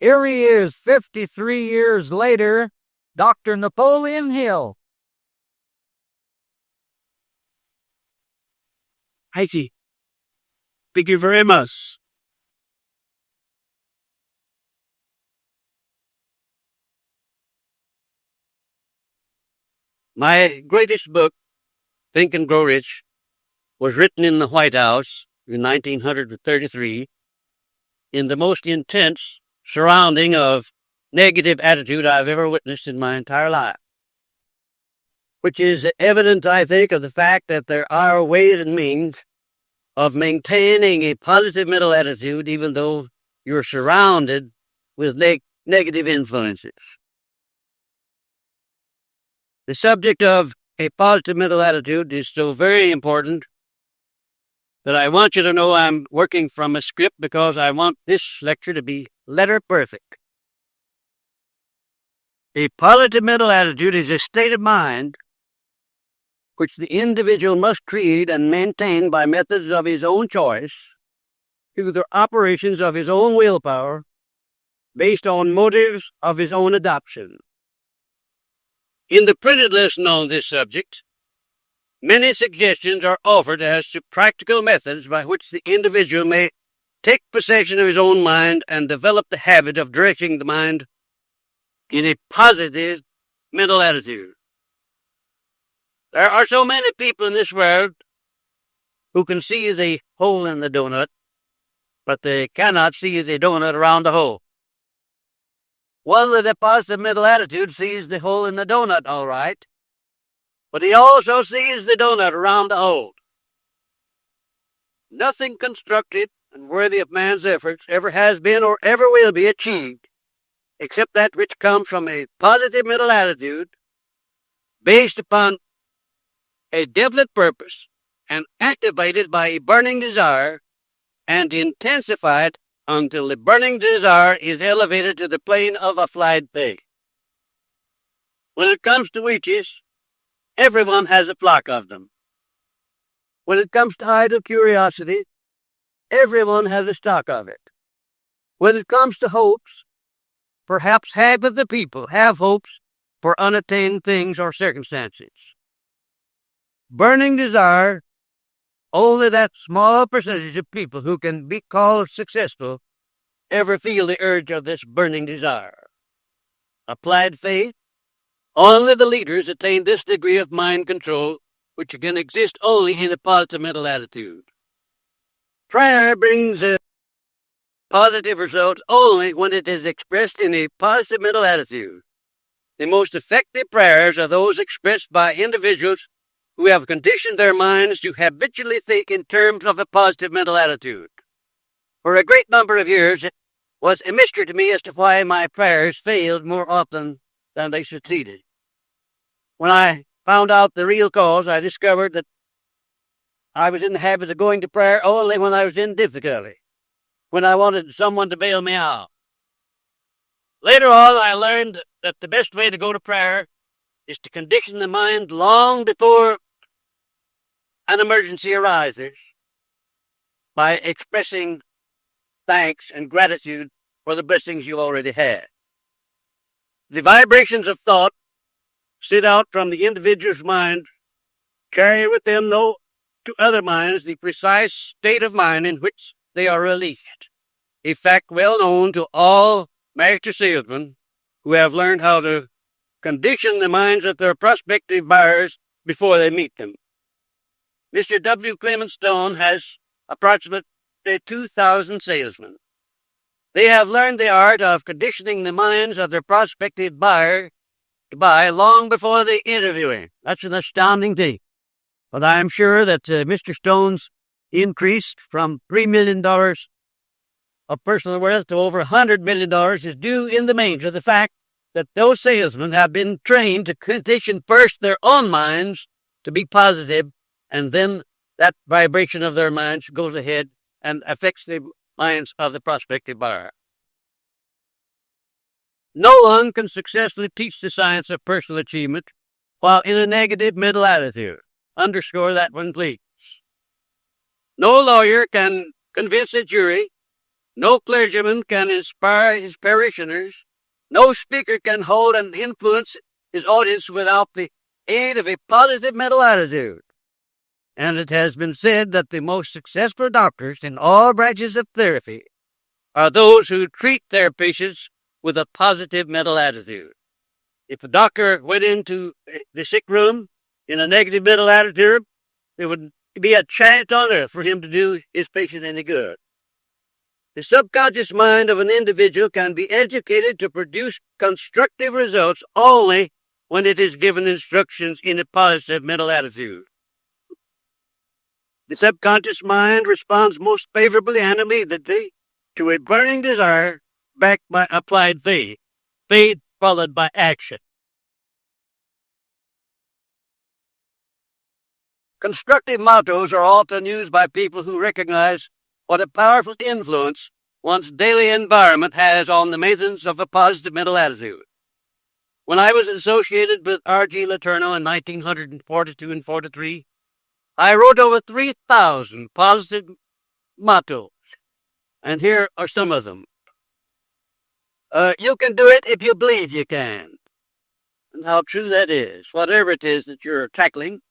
Here he is, 53 years later, Dr. Napoleon Hill. Heidi, thank you very much. My greatest book, Think and Grow Rich, was written in the White House in 1933 in the most intense surrounding of negative attitude I've ever witnessed in my entire life, which is evident, I think, of the fact that there are ways and means of maintaining a positive mental attitude even though you're surrounded with negative influences. The subject of a positive mental attitude is so very important that I want you to know I'm working from a script because I want this lecture to be letter perfect. A positive mental attitude is a state of mind which the individual must create and maintain by methods of his own choice through the operations of his own willpower based on motives of his own adoption. In the printed lesson on this subject, many suggestions are offered as to practical methods by which the individual may take possession of his own mind and develop the habit of directing the mind in a positive mental attitude. There are so many people in this world who can see the hole in the donut, but they cannot see the donut around the hole. One with a positive mental attitude sees the hole in the donut all right, but he also sees the donut around the hole. Nothing constructive and worthy of man's efforts ever has been or ever will be achieved except that which comes from a positive mental attitude based upon a definite purpose and activated by a burning desire and intensified until the burning desire is elevated to the plane of a flight pig. When it comes to witches, everyone has a flock of them. When it comes to idle curiosity, everyone has a stock of it. When it comes to hopes, perhaps half of the people have hopes for unattained things or circumstances. Burning desire, only that small percentage of people who can be called successful ever feel the urge of this burning desire. Applied faith, only the leaders attain this degree of mind control, which can exist only in a positive mental attitude. Prayer brings a positive result only when it is expressed in a positive mental attitude. The most effective prayers are those expressed by individuals who have conditioned their minds to habitually think in terms of a positive mental attitude. For a great number of years, it was a mystery to me as to why my prayers failed more often than they succeeded. When I found out the real cause, I discovered that I was in the habit of going to prayer only when I was in difficulty, when I wanted someone to bail me out. Later on, I learned that the best way to go to prayer is to condition the mind long before an emergency arises by expressing thanks and gratitude for the blessings you already had. The vibrations of thought sent out from the individual's mind carry with them to other minds the precise state of mind in which they are released, a fact well known to all master salesmen who have learned how to condition the minds of their prospective buyers before they meet them. Mr. W. Clement Stone has approximately 2,000 salesmen. They have learned the art of conditioning the minds of their prospective buyer to buy long before the interviewing. That's an astounding thing. But I am sure that Mr. Stone's increase from $3 million of personal wealth to over $100 million is due in the main to the fact that those salesmen have been trained to condition first their own minds to be positive, and then that vibration of their minds goes ahead and affects the minds of the prospective buyer. No one can successfully teach the science of personal achievement while in a negative mental attitude. Underscore that one, please. No lawyer can convince a jury No clergyman can inspire his parishioners. No speaker can hold and influence his audience without the aid of a positive mental attitude. And it has been said that the most successful doctors in all branches of therapy are those who treat their patients with a positive mental attitude. If a doctor went into the sick room in a negative mental attitude, there would be a chance on earth for him to do his patient any good. The subconscious mind of an individual can be educated to produce constructive results only when it is given instructions in a positive mental attitude. The subconscious mind responds most favorably and immediately to a burning desire backed by applied faith, faith followed by action. Constructive mottos are often used by people who recognize what a powerful influence one's daily environment has on the maintenance of a positive mental attitude. When I was associated with R.G. Letourneau in 1942 and 43, I wrote over 3,000 positive mottos, and here are some of them. You can do it if you believe you can. And how true that is. Whatever it is that you're tackling,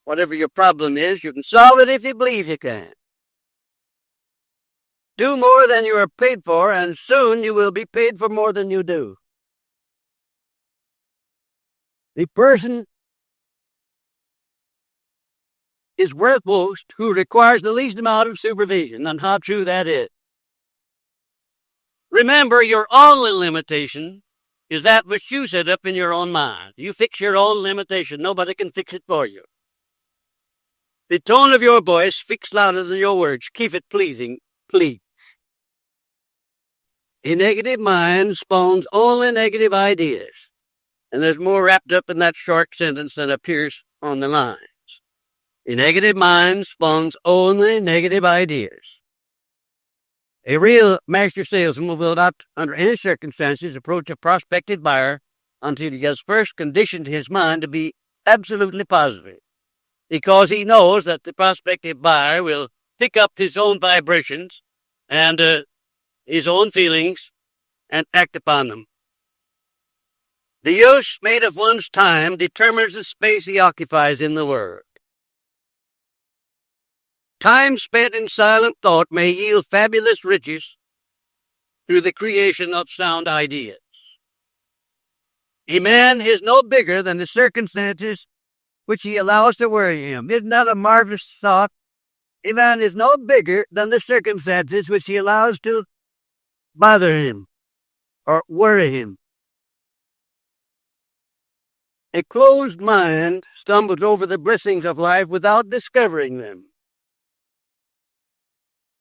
whatever your problem is, you can solve it if you believe you can. Do more than you are paid for, and soon you will be paid for more than you do. The person is worth most who requires the least amount of supervision, and how true that is. Remember, your only limitation is that which you set up in your own mind. You fix your own limitation. Nobody can fix it for you. The tone of your voice speaks louder than your words. Keep it pleasing, please. A negative mind spawns only negative ideas, and there's more wrapped up in that short sentence than appears on the lines. A negative mind spawns only negative ideas. A real master salesman will not, under any circumstances, approach a prospective buyer until he has first conditioned his mind to be absolutely positive, because he knows that the prospective buyer will pick up his own vibrations and his own feelings and act upon them. The use made of one's time determines the space he occupies in the world. Time spent in silent thought may yield fabulous riches through the creation of sound ideas. A man is no bigger than the circumstances which he allows to worry him. Isn't that a marvelous thought? A man is no bigger than the circumstances which he allows to bother him or worry him. A closed mind stumbles over the blessings of life without discovering them.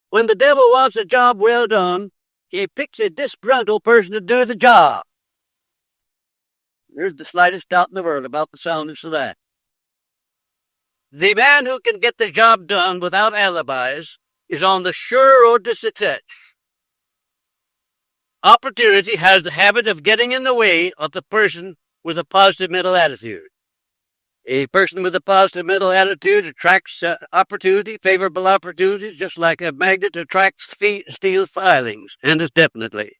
When the devil wants a job well done, he picks a disgruntled person to do the job. There's the slightest doubt in the world about the soundness of that. The man who can get the job done without alibis is on the sure road to success. Opportunity has the habit of getting in the way of the person with a positive mental attitude. A person with a positive mental attitude attracts opportunity, favorable opportunities, just like a magnet attracts steel filings, and definitely.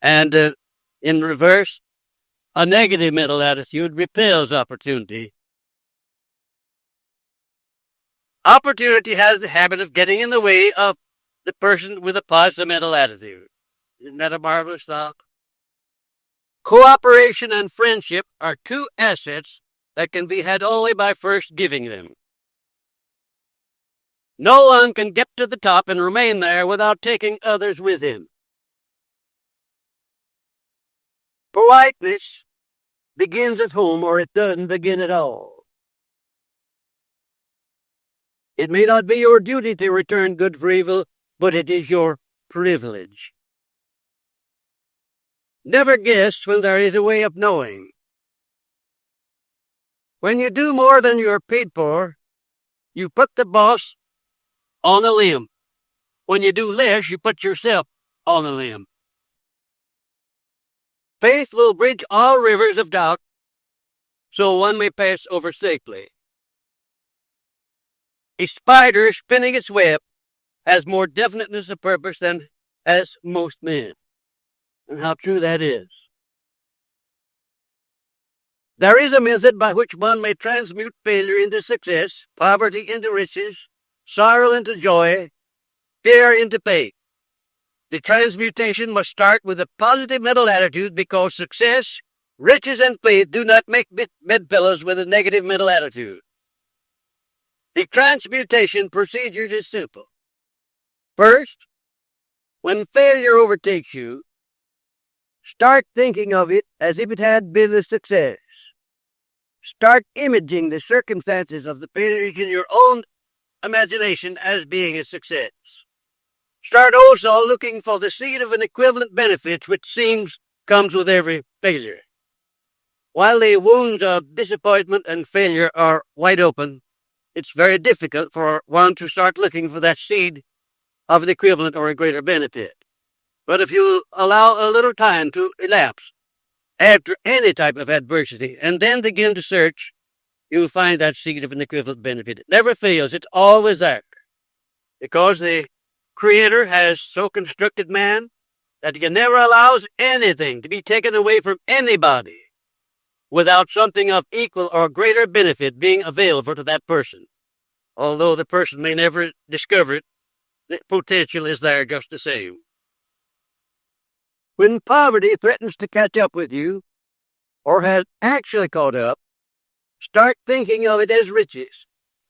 And in reverse, a negative mental attitude repels opportunity. Opportunity has the habit of getting in the way of the person with a positive mental attitude. Isn't that a marvelous thought? Cooperation and friendship are two assets that can be had only by first giving them. No one can get to the top and remain there without taking others with him. Politeness begins at home, or it doesn't begin at all. It may not be your duty to return good for evil, but it is your privilege. Never guess when there is a way of knowing. When you do more than you are paid for, you put the boss on a limb. When you do less, you put yourself on a limb. Faith will bridge all rivers of doubt, so one may pass over safely. A spider spinning its web has more definiteness of purpose than has most men. And how true that is. There is a method by which one may transmute failure into success, poverty into riches, sorrow into joy, fear into faith. The transmutation must start with a positive mental attitude because success, riches, and faith do not make bedfellows with a negative mental attitude. The transmutation procedure is simple. First, when failure overtakes you, start thinking of it as if it had been a success. Start imaging the circumstances of the failure in your own imagination as being a success. Start also looking for the seed of an equivalent benefit which comes with every failure. While the wounds of disappointment and failure are wide open, it's very difficult for one to start looking for that seed of an equivalent or a greater benefit. But if you allow a little time to elapse after any type of adversity and then begin to search, you'll find that seed of an equivalent benefit. It never fails. It's always there. Because the Creator has so constructed man that he never allows anything to be taken away from anybody without something of equal or greater benefit being available to that person. Although the person may never discover it, the potential is there just the same. When poverty threatens to catch up with you, or has actually caught up, start thinking of it as riches,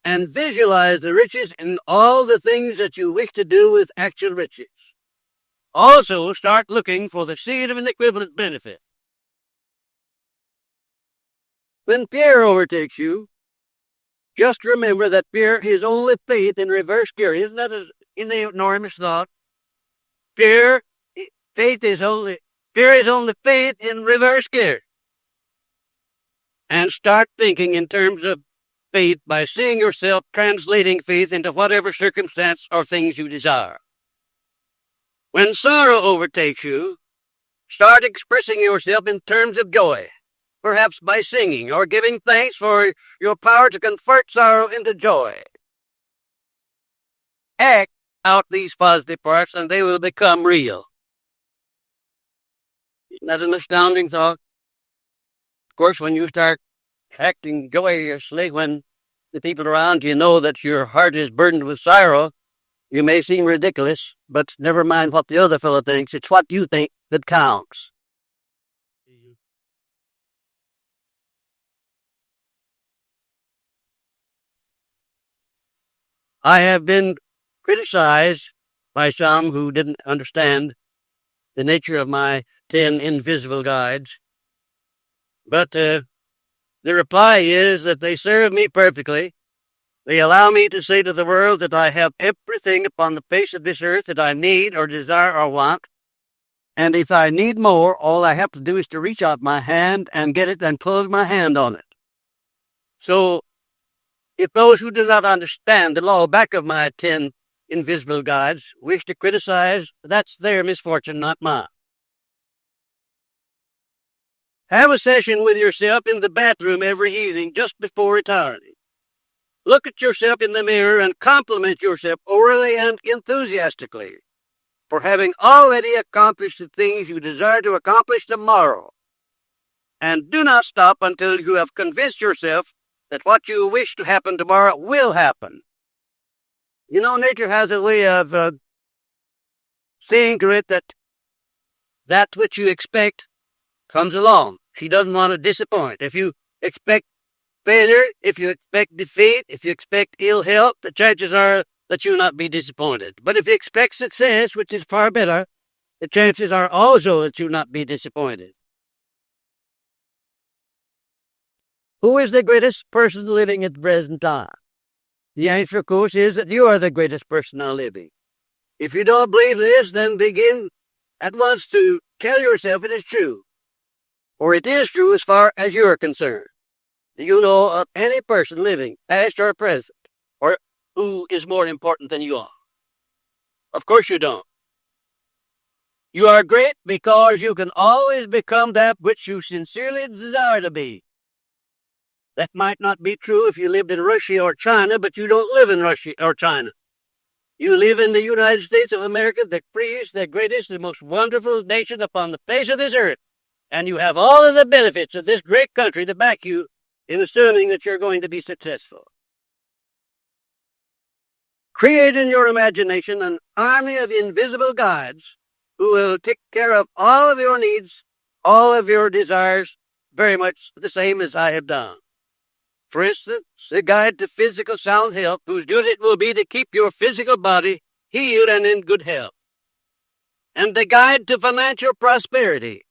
and visualize the riches in all the things that you wish to do with actual riches. Also, start looking for the seed of an equivalent benefit. When fear overtakes you, just remember that fear is only faith in reverse gear. Isn't that an enormous thought? Fear is only faith in reverse gear. And start thinking in terms of faith by seeing yourself translating faith into whatever circumstance or things you desire. When sorrow overtakes you, start expressing yourself in terms of joy, perhaps by singing or giving thanks for your power to convert sorrow into joy. Act out these positive parts and they will become real. Isn't that an astounding thought? Of course, when you start acting joyously when the people around you know that your heart is burdened with sorrow, you may seem ridiculous, but never mind what the other fellow thinks. It's what you think that counts. I have been criticized by some who didn't understand the nature of my 10 invisible guides, but the reply is that they serve me perfectly. They allow me to say to the world that I have everything upon the face of this earth that I need or desire or want, and if I need more, all I have to do is to reach out my hand and get it and close my hand on it. So, if those who do not understand the law back of my 10 invisible guides wish to criticize, that's their misfortune, not mine. Have a session with yourself in the bathroom every evening just before retiring. Look at yourself in the mirror and compliment yourself orally and enthusiastically for having already accomplished the things you desire to accomplish tomorrow. And do not stop until you have convinced yourself that what you wish to happen tomorrow will happen. You know, nature has a way of seeing to it that which you expect comes along. She doesn't want to disappoint. If you expect failure, if you expect defeat, if you expect ill health, the chances are that you'll not be disappointed. But if you expect success, which is far better, the chances are also that you'll not be disappointed. Who is the greatest person living at the present time? The answer, of course, is that you are the greatest person now living. If you don't believe this, then begin at once to tell yourself it is true. Or it is true as far as you are concerned. Do you know of any person living, past or present, or who is more important than you are? Of course you don't. You are great because you can always become that which you sincerely desire to be. That might not be true if you lived in Russia or China, but you don't live in Russia or China. You live in the United States of America, the freest, the greatest, the most wonderful nation upon the face of this earth. And you have all of the benefits of this great country to back you in assuming that you're going to be successful. Create in your imagination an army of invisible guides who will take care of all of your needs, all of your desires, very much the same as I have done. For instance, the guide to physical sound health, whose duty it will be to keep your physical body healed and in good health. And the guide to financial prosperity,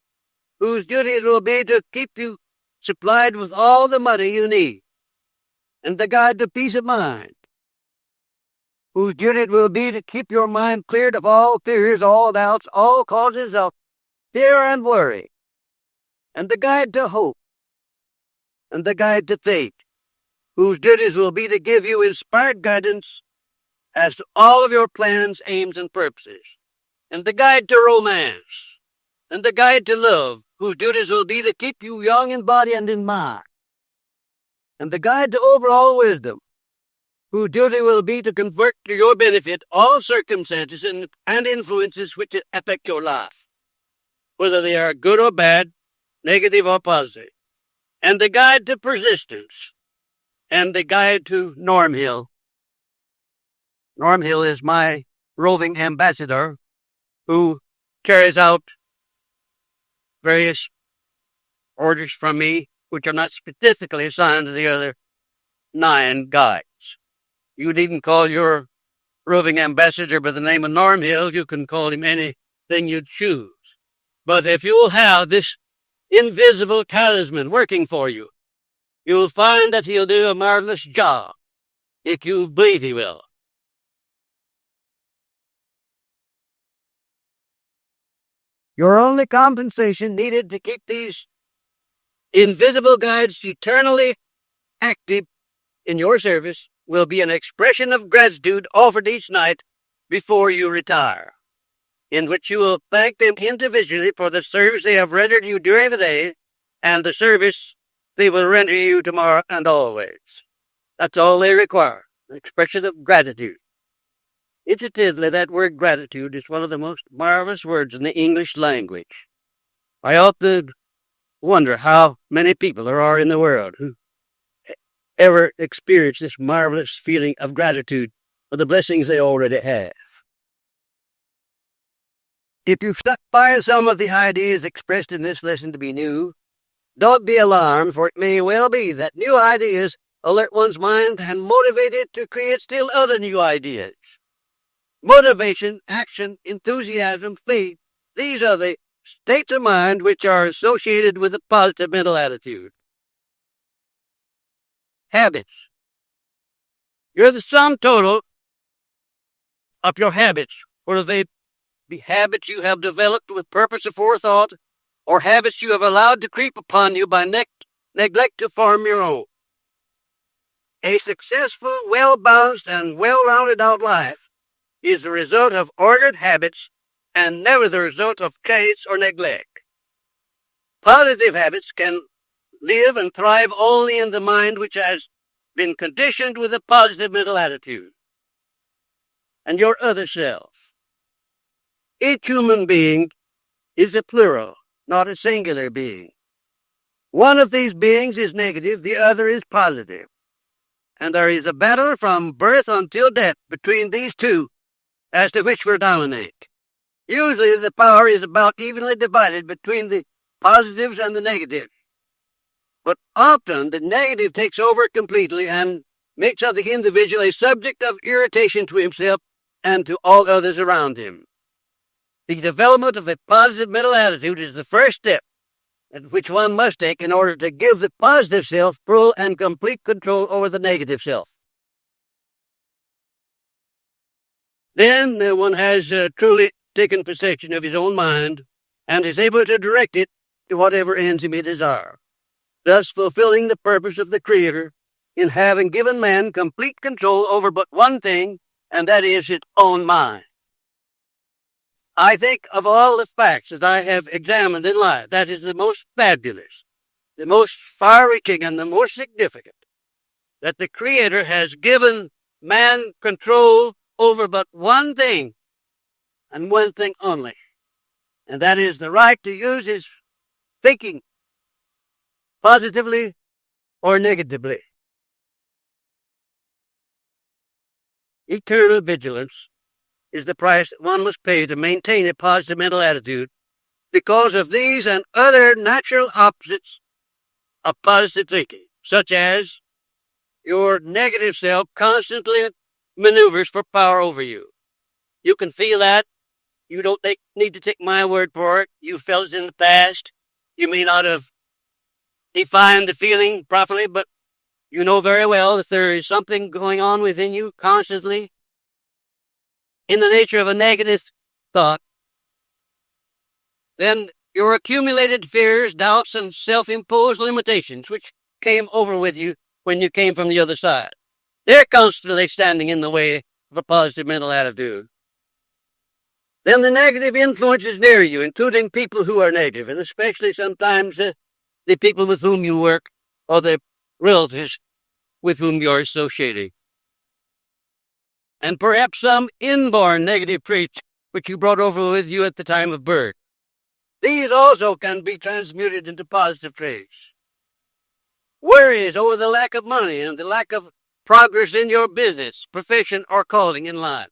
whose duty it will be to keep you supplied with all the money you need. And the guide to peace of mind, whose duty it will be to keep your mind cleared of all fears, all doubts, all causes of fear and worry. And the guide to hope, and the guide to faith, whose duties will be to give you inspired guidance as to all of your plans, aims, and purposes. And the guide to romance, and the guide to love, whose duties will be to keep you young in body and in mind. And the guide to overall wisdom, whose duty will be to convert to your benefit all circumstances and influences which affect your life, whether they are good or bad, negative or positive. And the guide to persistence, and the guide to Napoleon Hill. Napoleon Hill is my roving ambassador who carries out various orders from me, which are not specifically assigned to the other 9 guides. You needn't call your roving ambassador by the name of Napoleon Hill. You can call him anything you choose. But if you will have this invisible talisman working for you, you will find that he'll do a marvelous job, if you believe he will. Your only compensation needed to keep these invisible guides eternally active in your service will be an expression of gratitude offered each night before you retire, in which you will thank them individually for the service they have rendered you during the day and the service they will render you tomorrow and always. That's all they require, an expression of gratitude. Incidentally, that word gratitude is one of the most marvelous words in the English language. I often wonder how many people there are in the world who ever experience this marvelous feeling of gratitude for the blessings they already have. If you've stuck by some of the ideas expressed in this lesson to be new, don't be alarmed, for it may well be that new ideas alert one's mind and motivate it to create still other new ideas. Motivation, action, enthusiasm, faith, these are the states of mind which are associated with a positive mental attitude. Habits. You're the sum total of your habits, whether they be habits you have developed with purpose or forethought, or habits you have allowed to creep upon you by neglect to form your own. A successful, well-balanced, and well-rounded out life is the result of ordered habits and never the result of chance or neglect. Positive habits can live and thrive only in the mind which has been conditioned with a positive mental attitude. And your other self. Each human being is a plural, not a singular being. One of these beings is negative, the other is positive. And there is a battle from birth until death between these two as to which will dominate. Usually the power is about evenly divided between the positives and the negatives. But often the negative takes over completely and makes of the individual a subject of irritation to himself and to all others around him. The development of a positive mental attitude is the first step which one must take in order to give the positive self full and complete control over the negative self. Then one has truly taken possession of his own mind and is able to direct it to whatever ends he may desire, thus fulfilling the purpose of the Creator in having given man complete control over but one thing, and that is his own mind. I think of all the facts that I have examined in life, that is the most fabulous, the most far-reaching, and the most significant, that the Creator has given man control over but one thing, and one thing only, and that is the right to use his thinking positively or negatively. Eternal vigilance is the price that one must pay to maintain a positive mental attitude because of these and other natural opposites of positive thinking, such as your negative self constantly maneuvers for power over you. You can feel that. You don't need to take my word for it. You felt it in the past. You may not have defined the feeling properly, but you know very well that there is something going on within you constantly in the nature of a negative thought. Then your accumulated fears, doubts, and self-imposed limitations, which came over with you when you came from the other side, they're constantly standing in the way of a positive mental attitude. Then the negative influences near you, including people who are negative, and especially sometimes the people with whom you work or the relatives with whom you're associating. And perhaps some inborn negative traits which you brought over with you at the time of birth. These also can be transmuted into positive traits. Worries over the lack of money and the lack of progress in your business, profession, or calling in life.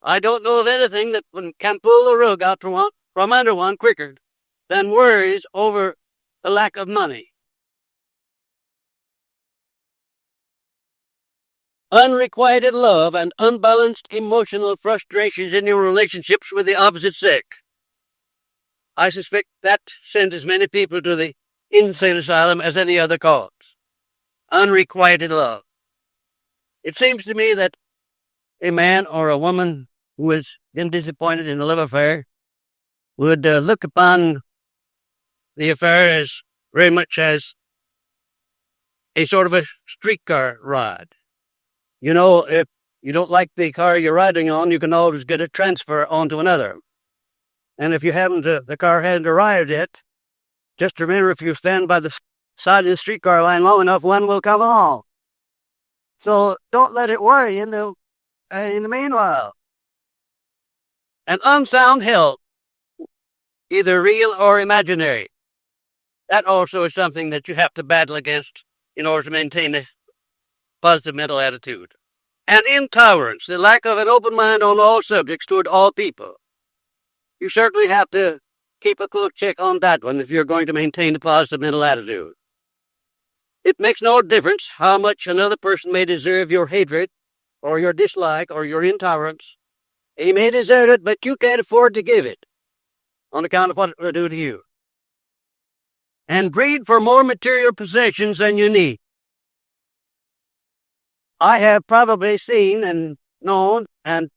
I don't know of anything that can pull the rug out from under one quicker than worries over the lack of money. Unrequited love and unbalanced emotional frustrations in your relationships with the opposite sex. I suspect that sent as many people to the insane asylum as any other cause. Unrequited love. It seems to me that a man or a woman who has been disappointed in a love affair would look upon the affair as very much as a sort of a streetcar ride. You know, if you don't like the car you're riding on, you can always get a transfer onto another. And if you haven't, the car hasn't arrived yet, just remember if you stand by the side of the streetcar line long enough, one will come along. So don't let it worry you in the meanwhile. An unsound health, either real or imaginary. That also is something that you have to battle against in order to maintain a positive mental attitude. And intolerance, the lack of an open mind on all subjects toward all people. You certainly have to keep a close check on that one if you're going to maintain a positive mental attitude. It makes no difference how much another person may deserve your hatred or your dislike or your intolerance. He may deserve it, but you can't afford to give it on account of what it will do to you. And greed for more material possessions than you need. I have probably seen and known and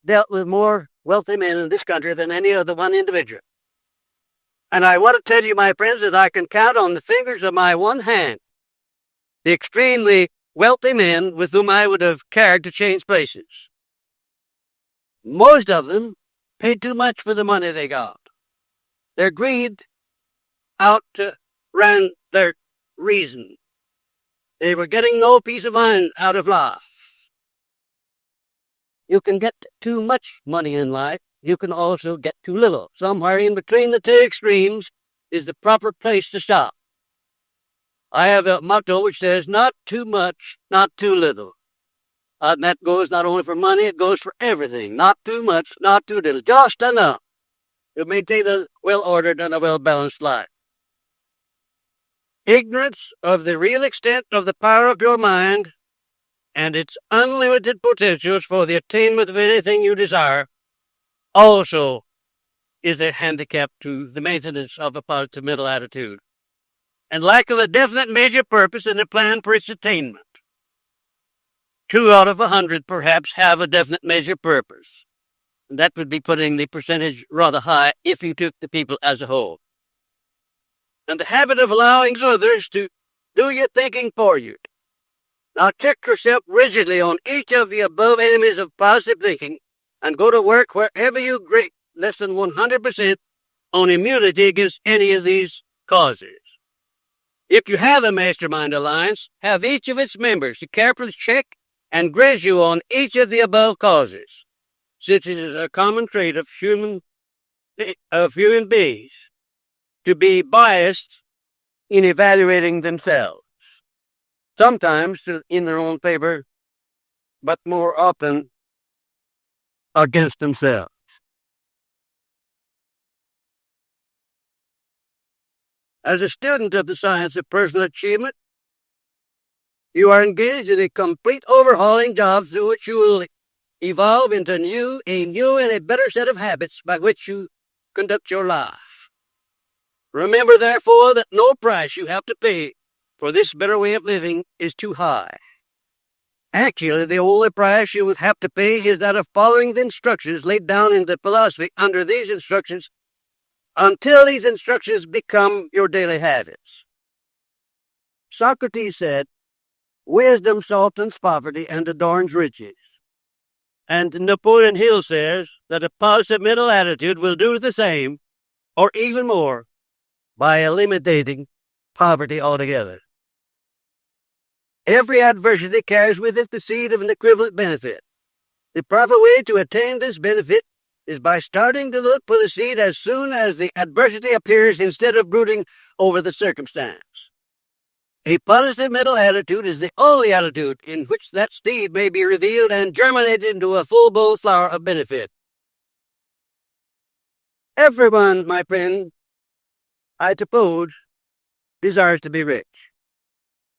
dealt with more wealthy men in this country than any other one individual. And I want to tell you, my friends, that I can count on the fingers of my one hand the extremely wealthy men with whom I would have cared to change places. Most of them paid too much for the money they got. Their greed outran their reason. They were getting no peace of mind out of life. You can get too much money in life. You can also get too little. Somewhere in between the two extremes is the proper place to stop. I have a motto which says, not too much, not too little. And that goes not only for money, it goes for everything. Not too much, not too little. Just enough to maintain a well-ordered and a well-balanced life. Ignorance of the real extent of the power of your mind and its unlimited potentials for the attainment of anything you desire also is a handicap to the maintenance of a positive mental attitude, and lack of a definite major purpose and a plan for its attainment. 2 out of 100 perhaps have a definite major purpose, and that would be putting the percentage rather high if you took the people as a whole. And the habit of allowing others to do your thinking for you. Now check yourself rigidly on each of the above enemies of positive thinking and go to work wherever you grade less than 100% on immunity against any of these causes. If you have a mastermind alliance, have each of its members to carefully check and graze you on each of the above causes, since it is a common trait of human beings to be biased in evaluating themselves, sometimes in their own favor, but more often against themselves. As a student of the science of personal achievement, you are engaged in a complete overhauling job through which you will evolve into a new and a better set of habits by which you conduct your life. Remember, therefore, that no price you have to pay for this better way of living is too high. Actually, the only price you would have to pay is that of following the instructions laid down in the philosophy under these instructions until these instructions become your daily habits. Socrates said, "Wisdom softens poverty and adorns riches." And Napoleon Hill says that a positive mental attitude will do the same, or even more, by eliminating poverty altogether. Every adversity carries with it the seed of an equivalent benefit. The proper way to attain this benefit is by starting to look for the seed as soon as the adversity appears instead of brooding over the circumstance. A positive mental attitude is the only attitude in which that seed may be revealed and germinated into a full-blown flower of benefit. Everyone, my friend, I suppose, desires to be rich.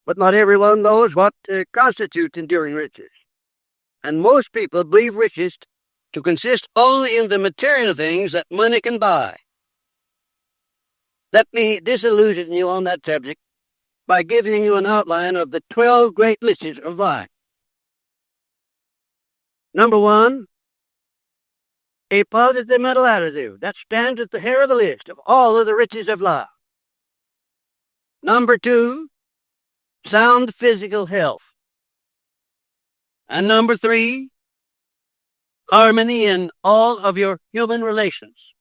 But not everyone knows what constitutes enduring riches. And most people believe riches to consist only in the material things that money can buy. Let me disillusion you on that subject by giving you an outline of the 12 great riches of life. Number 1, a positive mental attitude. That stands at the head of the list of all of the riches of life. Number 2, sound physical health. And number 3, harmony in all of your human relations.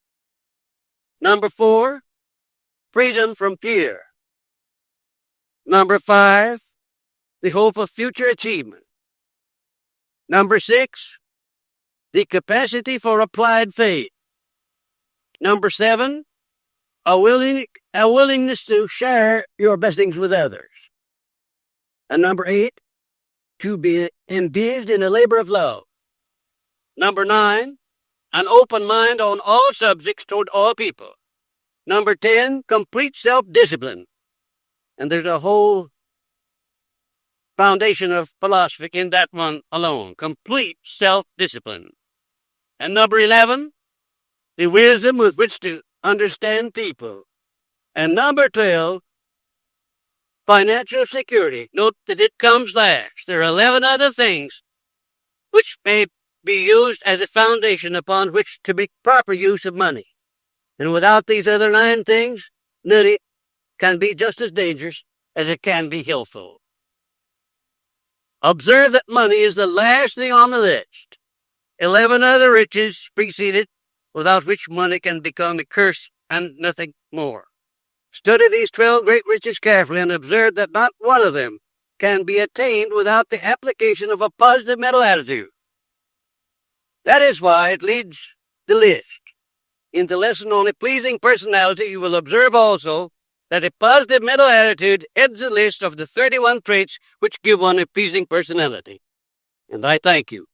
Number 4, freedom from fear. Number 5, the hope of future achievement. Number 6, the capacity for applied faith. Number 7, a willingness to share your blessings with others. And number 8, to be engaged in a labor of love. Number 9, an open mind on all subjects toward all people. Number 10, complete self-discipline. And there's a whole foundation of philosophy in that one alone. Complete self-discipline. And number 11, the wisdom with which to understand people. And number 12, financial security. Note that it comes last. There are 11 other things which may be used as a foundation upon which to make proper use of money. And without these other 9 things, money can be just as dangerous as it can be helpful. Observe that money is the last thing on the list. 11 other riches precede it, without which money can become a curse and nothing more. Study these 12 great riches carefully and observe that not one of them can be attained without the application of a positive mental attitude. That is why it leads the list. In the lesson on a pleasing personality, you will observe also that a positive mental attitude heads the list of the 31 traits which give one a pleasing personality. And I thank you.